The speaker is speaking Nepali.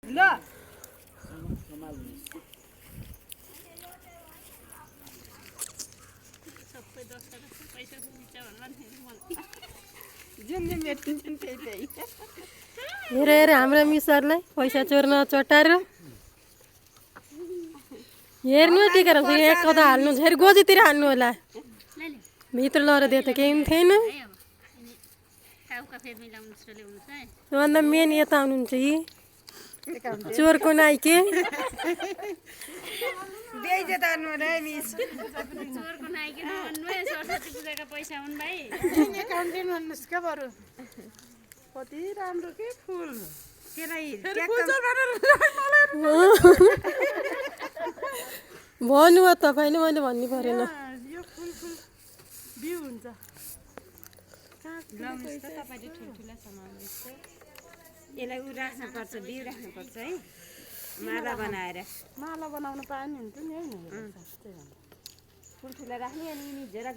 ल हेर हेर हाम्रो मिसरलाई पैसा चोर्न चटाएर हेर्नु टिकेर एक कता हाल्नु फेरि गोजीतिर हाल्नु होला भित्र लगेर दियो त केही पनि थिएन भन्दा मेन यता आउनुहुन्छ यी चोरको नाइके कति राम्रो के फुल भन्नु तपाईँले मैले भन्नु परेन यो फुल फुल बिउ हुन्छ यसलाई उ राख्नुपर्छ बिउ राख्नुपर्छ है माला बनाएर माला बनाउनु पाए नि हुन्थ्यो नि है ठुल्ठुला राख्ने अनि झेरा